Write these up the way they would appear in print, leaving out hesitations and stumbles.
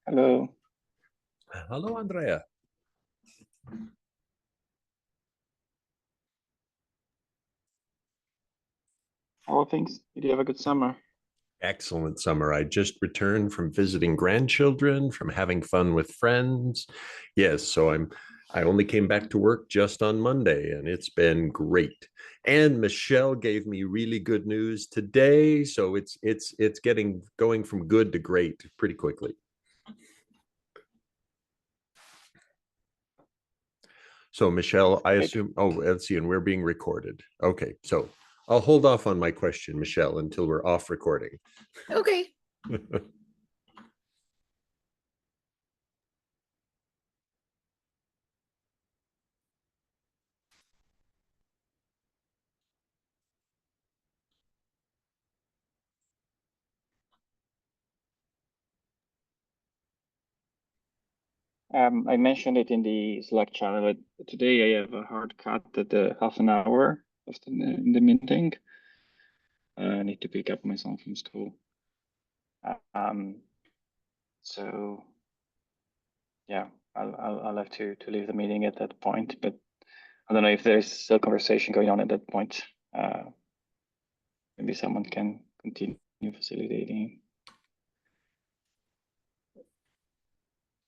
Hello. Hello, Andrea. How are things? Did you have a good summer? Excellent summer. I just returned from visiting grandchildren, from having fun with friends. Yes, I only came back to work just on Monday and it's been great. And Michelle gave me really good news today, so it's getting going from good to great pretty quickly. So Michelle, I Great. assume, oh, let's see, and we're being recorded. Okay, so I'll hold off on my question, Michelle, until we're off recording. Okay. I mentioned it in the Slack channel, but today I have a hard cut at the half an hour of in the meeting. I need to pick up my son from school. Um, so yeah, I'll have to leave the meeting at that point. But I don't know if there's still conversation going on at that point. Maybe someone can continue facilitating.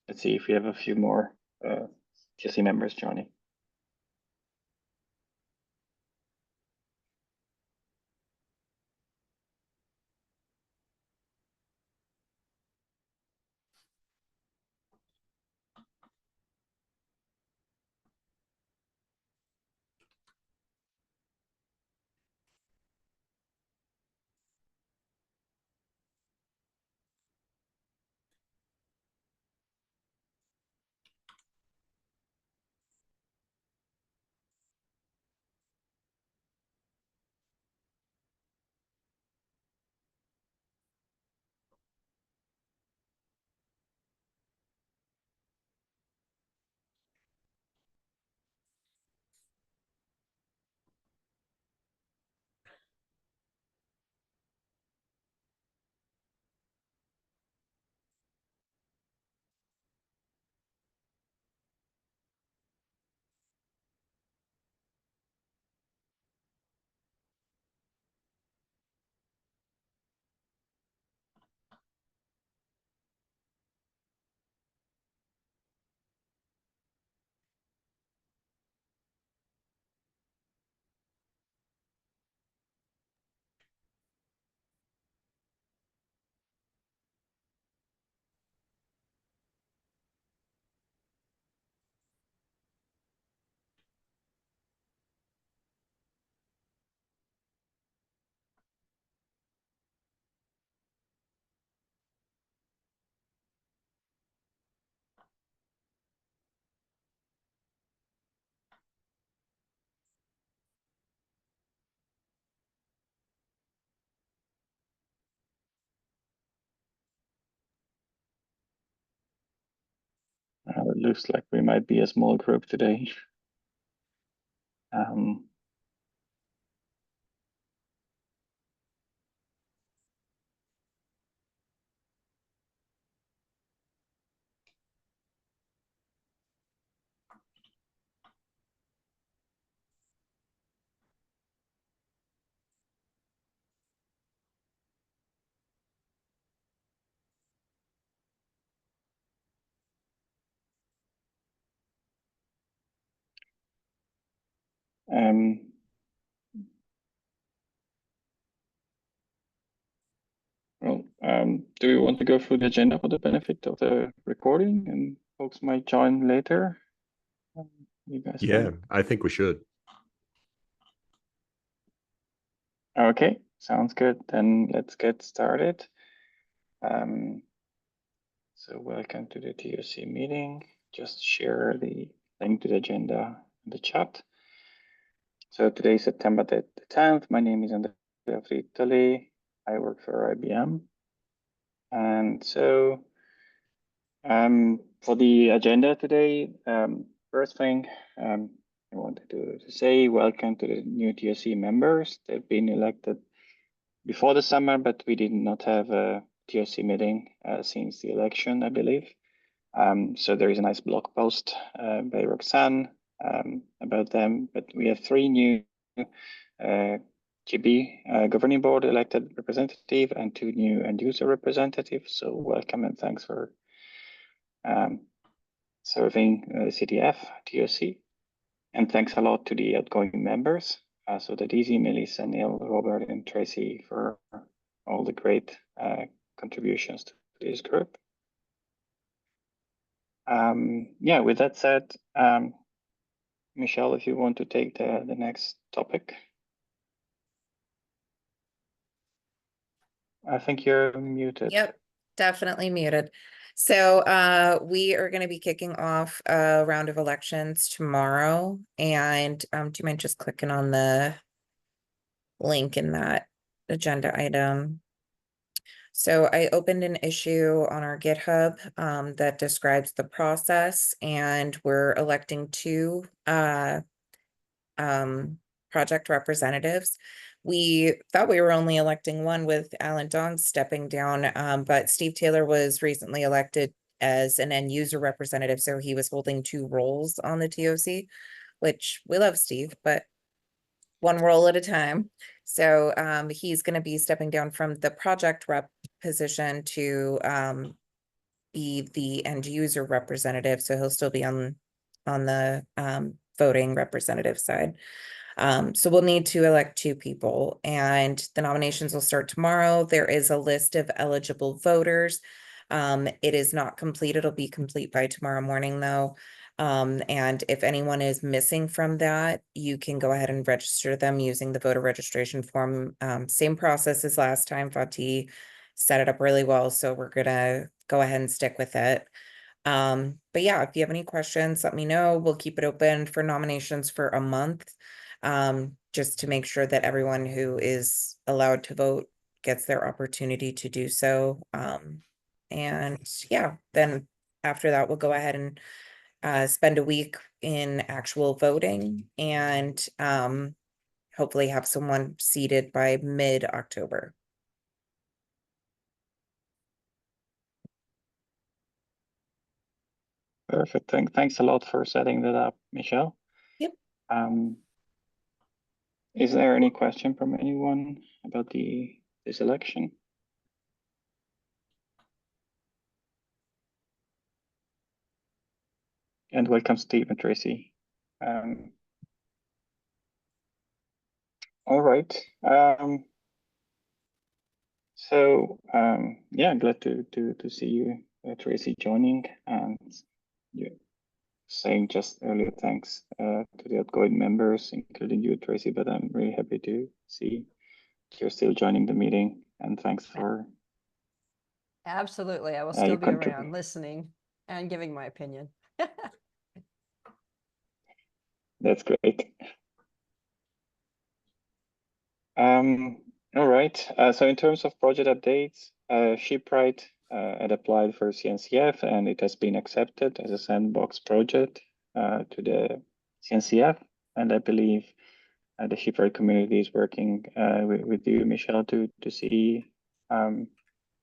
Let's see if we have a few more TOC members joining. It looks like we might be a small group today. Um, um, do we want to go through the agenda for the benefit of the recording, and folks might join later? You guys Yeah, can. I think we should. Okay, sounds good. Then let's get started. So welcome to the TOC meeting. Just share the link to the agenda in the chat. So today is September the 10th. My name is Andrea Frittoli. I work for IBM. And so for the agenda today, first thing I wanted to say welcome to the new TOC members. They've been elected before the summer, but we did not have a TOC meeting since the election, I believe. So there is a nice blog post by Roxanne about them. But we have 3 new GB governing board elected representative and 2 new end user representatives. So welcome and thanks for serving CDF, TOC. And thanks a lot to the outgoing members. So that Easy, Melissa, Neil, Robert, and Tracy for all the great contributions to this group. Yeah, with that said, Michelle, if you want to take the next topic. I think you're muted. Yep, definitely muted. So we are going to be kicking off a round of elections tomorrow. And do you mind just clicking on the link in that agenda item? So I opened an issue on our GitHub that describes the process, and we're electing 2 project representatives. We thought we were only electing 1 with Alan Dong stepping down, but Steve Taylor was recently elected as an end user representative, so he was holding 2 roles on the TOC, which we love Steve, but 1 role at a time. So he's going to be stepping down from the project rep position to be the end user representative. So he'll still be on the voting representative side. So we'll need to elect 2 people, and the nominations will start tomorrow. There is a list of eligible voters. It is not complete. It'll be complete by tomorrow morning though. And if anyone is missing from that, you can go ahead and register them using the voter registration form. Same process as last time. Fatih set it up really well, so we're gonna go ahead and stick with it. But yeah, if you have any questions, let me know. We'll keep it open for nominations for a month, just to make sure that everyone who is allowed to vote gets their opportunity to do so. And yeah, then after that, we'll go ahead and spend a week in actual voting, and hopefully have someone seated by mid-October. Perfect. Thanks a lot for setting that up, Michelle. Yep. Is there any question from anyone about this election? And welcome, Steve and Tracy. All right. So yeah, glad to see you, Tracy, joining, and you saying just earlier thanks to the outgoing members, including you, Tracy. But I'm really happy to see you're still joining the meeting, and thanks for. Absolutely, I will still be around, listening and giving my opinion. That's great. All right. So in terms of project updates, Shipwright had applied for CNCF, and it has been accepted as a sandbox project to the CNCF. And I believe the Shipwright community is working with you, Michelle, to see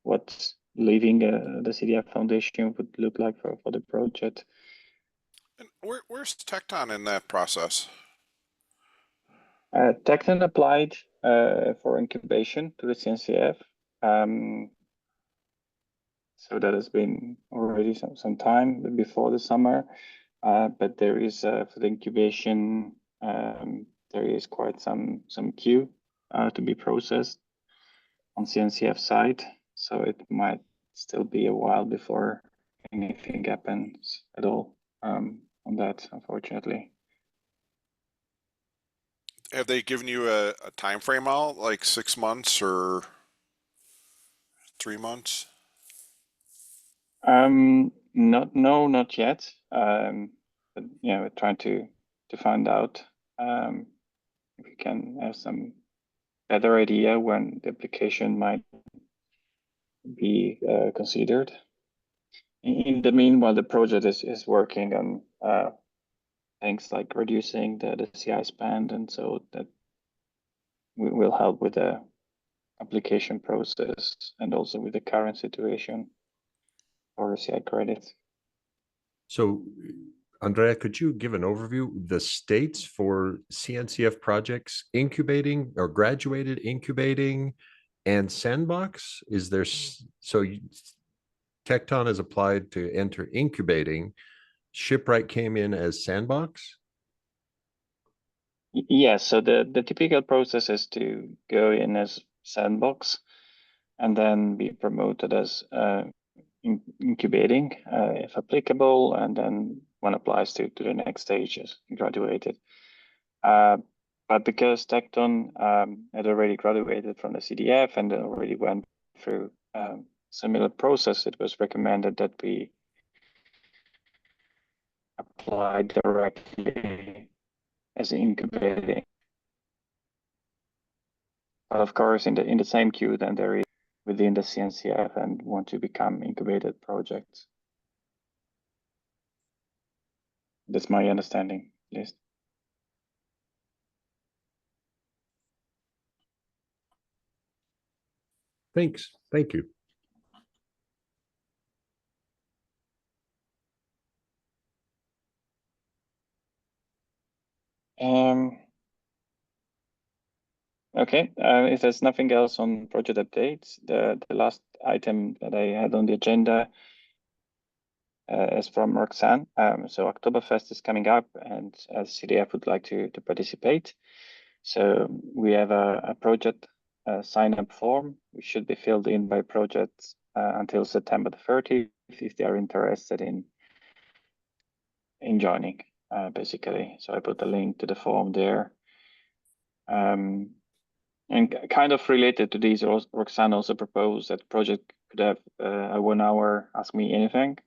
what leaving the CDF Foundation would look like for the project. And where's Tecton in that process? Tecton applied for incubation to the CNCF. So that has been already some time before the summer. But there is for the incubation, there is quite some queue to be processed on CNCF side. So it might still be a while before anything happens at all on that, unfortunately. Have they given you a time frame out, like 6 months or 3 months? Not yet. But yeah, we're trying to find out if we can have some better idea when the application might be considered. In the meanwhile, the project is working on things like reducing the CI spend, and so that will help with the application process and also with the current situation for CI credits. So, Andrea, could you give an overview? The states for CNCF projects incubating or graduated, incubating, and sandbox? Is there, Tecton has applied to enter incubating. Shipwright came in as sandbox? Yes, so the typical process is to go in as sandbox and then be promoted as incubating if applicable, and then one applies to the next stage as graduated. But because Tecton had already graduated from the CDF and already went through similar process, it was recommended that we apply directly as incubating. But of course, in the same queue, then there is within the CNCF and want to become incubated projects. That's my understanding, at least. Thanks. Thank you. Okay, if there's nothing else on project updates, the last item that I had on the agenda is from Roxanne. So Oktoberfest is coming up, and CDF would like to participate. So we have a project sign-up form, which should be filled in by projects until September the 30th if they are interested in joining, basically. So I put a link to the form there. And kind of related to these, Roxanne also proposed that project could have a 1 hour Ask Me Anything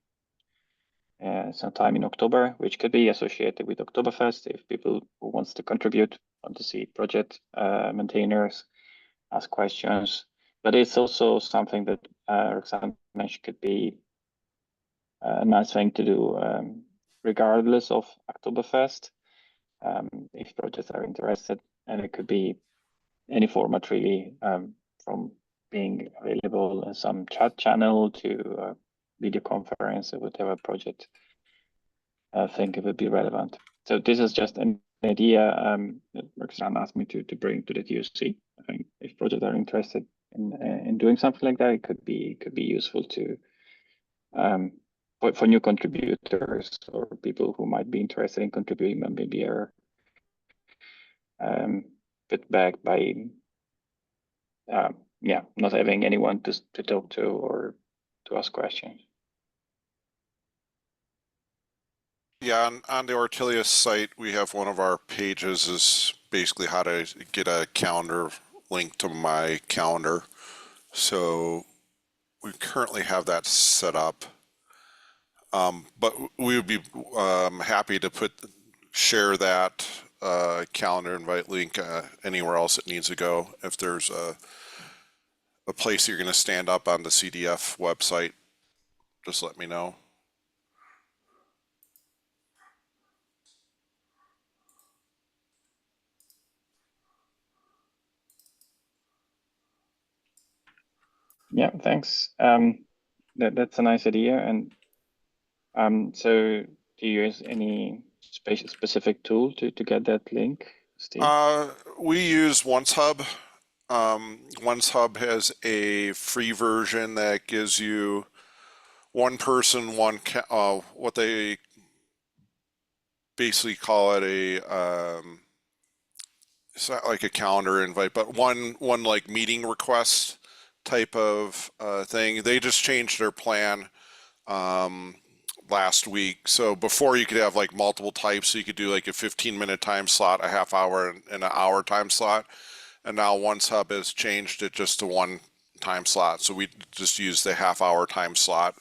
sometime in October, which could be associated with Oktoberfest if people who wants to contribute want to see project maintainers ask questions. But it's also something that Roxanne mentioned could be a nice thing to do regardless of Oktoberfest if projects are interested, and it could be any format really, from being available in some chat channel to video conference or whatever project I think it would be relevant. So this is just an idea that Roxanne asked me to bring to the TOC. I think if projects are interested in doing something like that, it could be useful to for new contributors or people who might be interested in contributing, but maybe are put back by not having anyone to talk to or to ask questions. Yeah, on the Ortelius site, we have one of our pages is basically how to get a calendar link to my calendar. So we currently have that set up. But we would be happy to share that calendar invite link anywhere else it needs to go. If there's a place you're going to stand up on the CDF website, just let me know. Yeah, thanks. That's a nice idea. And so do you use any specific tool to get that link, Steve? We use OneHub. OneHub has a free version that gives you one person, what they basically call it it's not like a calendar invite, but one like meeting request type of thing. They just changed their plan last week. So before you could have like multiple types, so you could do like a 15-minute time slot, a half hour, and an hour time slot. And now OneHub has changed it just to one time slot. So we just use the half-hour time slot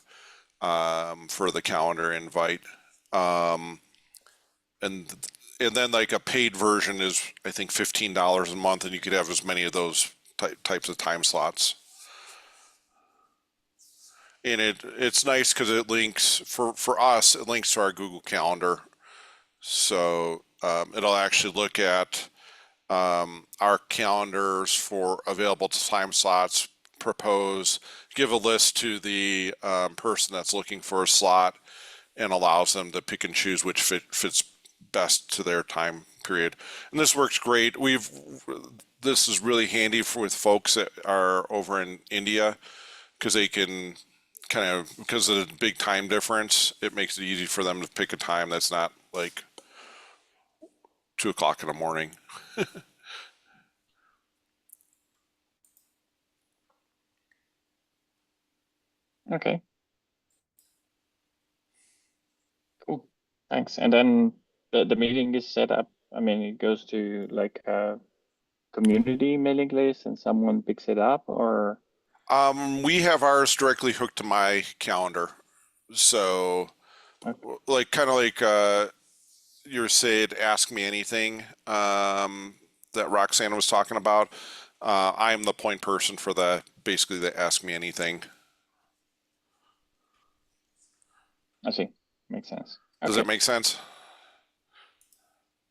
for the calendar invite. And then like a paid version is, I think, $15 a month, and you could have as many of those types of time slots. And it's nice because it links, for us, it links to our Google Calendar. So it'll actually look at our calendars for available time slots, propose, give a list to the person that's looking for a slot, and allows them to pick and choose which fits best to their time period. And this works great. This is really handy with folks that are over in India, because they can because of the big time difference, it makes it easy for them to pick a time that's not like 2 o'clock in the morning. Okay. Cool. Thanks. And then the meeting is set up. I mean, it goes to like a community mailing list and someone picks it up, or? We have ours directly hooked to my calendar. So Okay. like kind of like your Sid Ask Me Anything that Roxanne was talking about. I am the point person for basically the Ask Me Anything. I see. Makes sense. Does Okay. that make sense?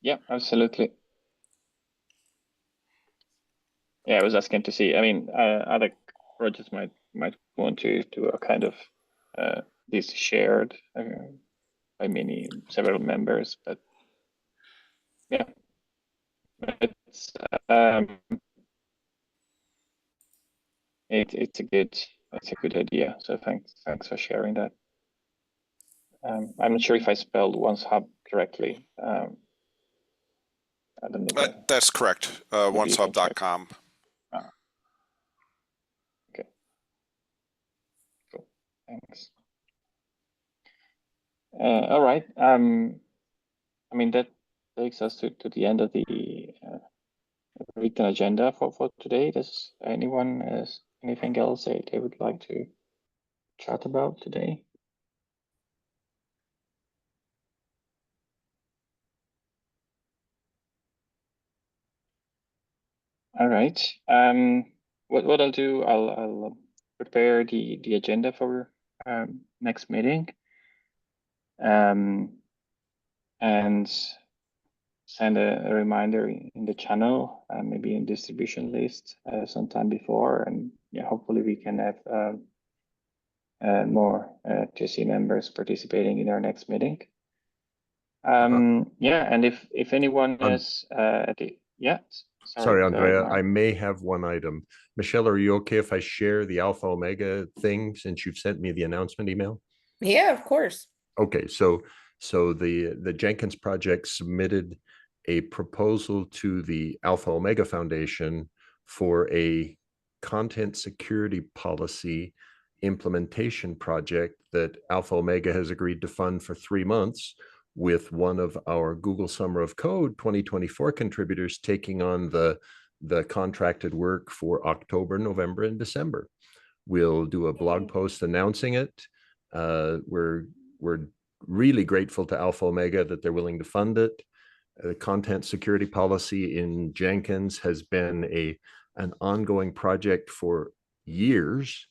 Yeah, absolutely. Yeah, I was asking to see. I mean, other projects might want to do a kind of this shared by several members, but yeah, it's it's a good idea. So thanks for sharing that. I'm not sure if I spelled Once Hub correctly. I don't know. That's correct. Maybe you can check. OneSub.com. Okay. Cool. Thanks. All right. I mean, that takes us to the end of the written agenda for today. Does anyone has anything else they would like to chat about today? All right. What I'll do, I'll prepare the agenda for next meeting. And send a reminder in the channel, maybe in distribution list sometime before, and yeah, hopefully we can have more TOC members participating in our next meeting. Yeah, and if anyone has sorry, Andrea, Mark. I may have one item. Michelle, are you okay if I share the Alpha Omega thing since you've sent me the announcement email? Yeah, of course. Okay, so the Jenkins project submitted a proposal to the Alpha Omega Foundation for a content security policy implementation project that Alpha Omega has agreed to fund for 3 months, with one of our Google Summer of Code 2024 contributors taking on the contracted work for October, November, and December. We'll do a blog post announcing it. We're really grateful to Alpha Omega that they're willing to fund it. The content security policy in Jenkins has been an ongoing project for years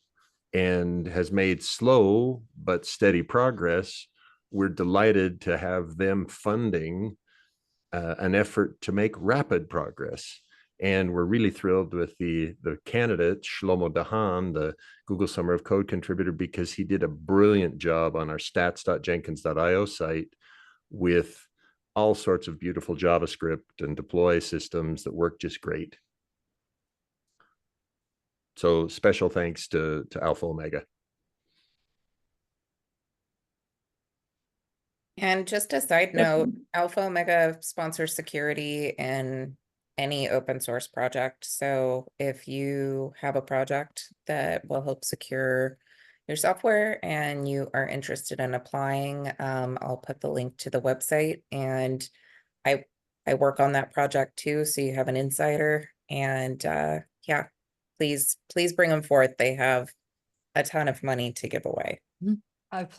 and has made slow but steady progress. We're delighted to have them funding an effort to make rapid progress. And we're really thrilled with the candidate, Shlomo Dahan, the Google Summer of Code contributor, because he did a brilliant job on our stats.jenkins.io site with all sorts of beautiful JavaScript and deploy systems that work just great. So special thanks to Alpha Omega. And just a side note, Alpha Omega sponsors security in any open source project. So if you have a project that will help secure your software and you are interested in applying, I'll put the link to the website, and I work on that project too, so you have an insider. And yeah, please bring them forth. They have a ton of money to give away.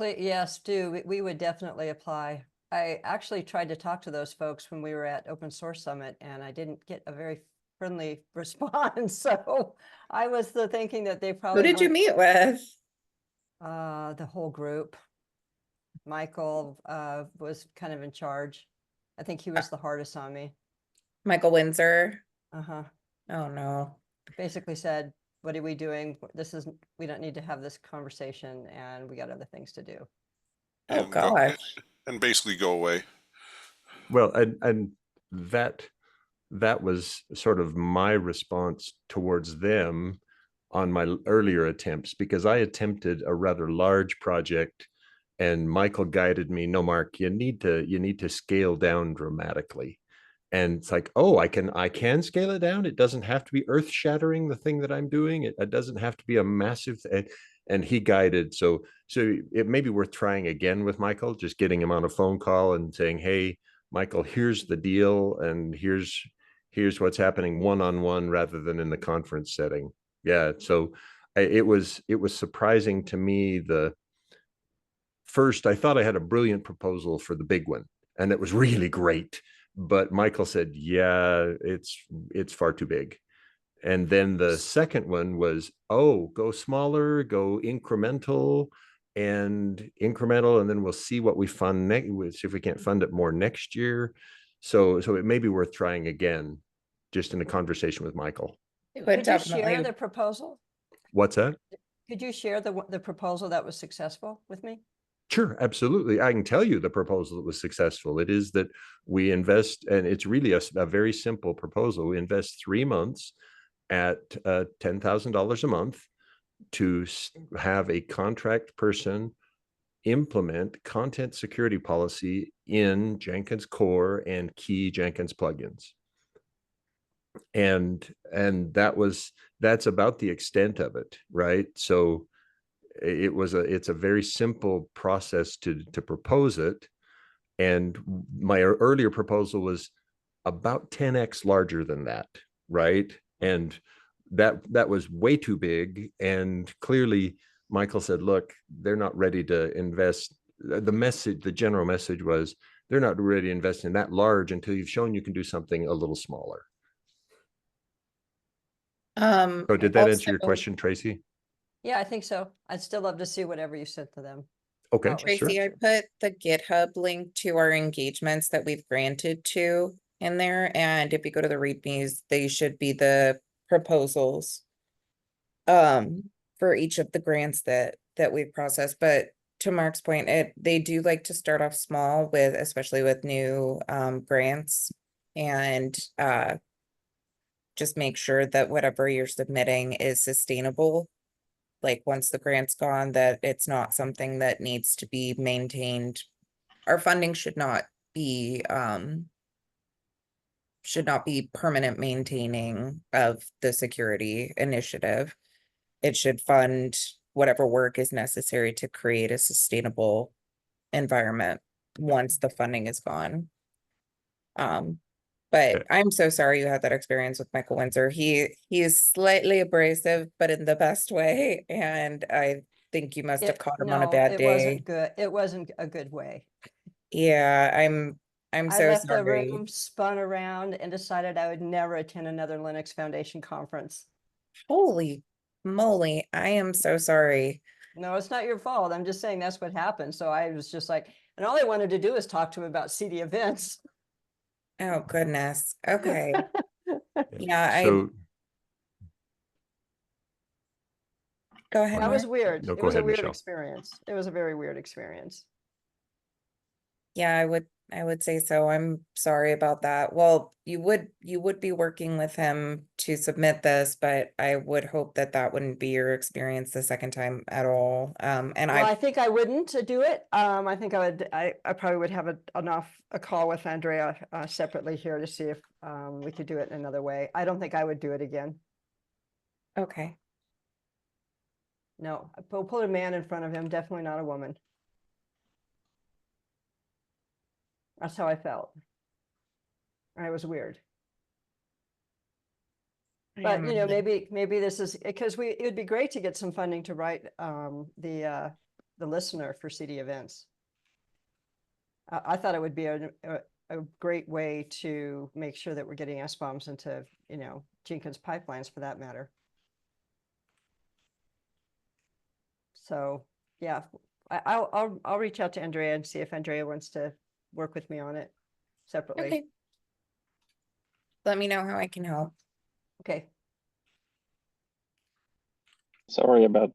Yes, do. We would definitely apply. I actually tried to talk to those folks when we were at Open Source Summit, and I didn't get a very friendly response. So I was thinking that they probably Who did you meet with? The whole group. Michael was kind of in charge. I think he was the hardest on me. Michael Windsor. Uh-huh. Oh, no. Basically said, what are we doing? We don't need to have this conversation and we got other things to do. Oh, and go gosh. and basically go away. Well, and that was sort of my response towards them on my earlier attempts, because I attempted a rather large project and Michael guided me, no, Mark, you need to scale down dramatically. And it's like, oh, I can scale it down. It doesn't have to be earth shattering, the thing that I'm doing. It doesn't have to be a massive, and he guided. So it may be worth trying again with Michael, just getting him on a phone call and saying, hey, Michael, here's the deal. And here's what's happening one-on-one rather than in the conference setting. Yeah. So it was surprising to me. First, I thought I had a brilliant proposal for the big one, and it was really great. But Michael said, yeah, it's far too big. And then the second one was, oh, go smaller, go incremental, and then we'll see what we fund next. We'll see if we can't fund it more next year. So it may be worth trying again, just in a conversation with Michael. It would Could you share definitely. the proposal? What's that? Could you share the proposal that was successful with me? Sure, absolutely. I can tell you the proposal that was successful. It is that we invest, and it's really a very simple proposal. We invest 3 months at $10,000 a month to have a contract person implement content security policy in Jenkins core and key Jenkins plugins. And that's about the extent of it, right? So it's a very simple process to propose it. And my earlier proposal was about 10x larger than that, right? And that was way too big. And clearly Michael said, look, they're not ready to invest. The general message was, they're not ready to invest in that large until you've shown you can do something a little smaller. So did that answer your question, Tracy? Yeah, I think so. I'd still love to see whatever you sent to them. Okay, Oh, sure. Tracy, I put the GitHub link to our engagements that we've granted to in there. And if you go to the READMEs, they should be the proposals for each of the grants that we've processed. But to Mark's point, they do like to start off small with, especially with new grants, and just make sure that whatever you're submitting is sustainable. Like once the grant's gone, that it's not something that needs to be maintained. Our funding should not be permanent maintaining of the security initiative. It should fund whatever work is necessary to create a sustainable environment once the funding is gone. But I'm so sorry you had that experience with Michael Windsor. He is slightly abrasive, but in the best way. And I think you must have caught him on a bad day. It wasn't good. It wasn't a good way. Yeah, I'm I so left the sorry. room, spun around, and decided I would never attend another Linux Foundation conference. Holy moly, I am so sorry. No, it's not your fault. I'm just saying that's what happened. So I was just like, and all I wanted to do is talk to him about CD events. Oh, goodness. Okay. Yeah, So go ahead. That was Mark. weird. No, It go was a ahead, weird Michelle. experience. It was a very weird experience. Yeah, I would say so. I'm sorry about that. Well, you would be working with him to submit this, but I would hope that that wouldn't be your experience the second time at all. And Well, I think I wouldn't do it. I think I probably would have a call with Andrea separately here to see if we could do it another way. I don't think I would do it again. okay. No, put a man in front of him, definitely not a woman. That's how I felt. And it was weird. But you know, maybe this is because it would be great to get some funding to write the listener for CD events. I thought it would be a great way to make sure that we're getting SBOMs into, you know, Jenkins pipelines for that matter. So yeah, I'll reach out to Andrea and see if Andrea wants to work with me on it separately. Okay. Let me know how I can help. Okay. Sorry about,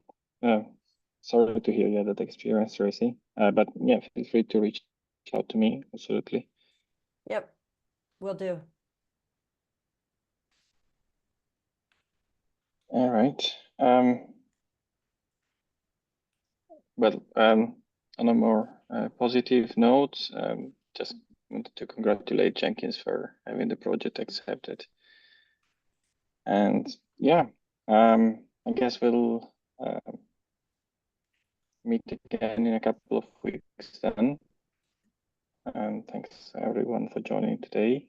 sorry to hear you had that experience, Tracy. But yeah, feel free to reach out to me. Absolutely. Yep. Will do. All right. Well, on a more positive note, just wanted to congratulate Jenkins for having the project accepted. And yeah, I guess we'll meet again in a couple of weeks then. And thanks everyone for joining today.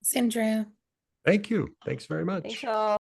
Sandra. Thank you. Thanks very much. Thanks all.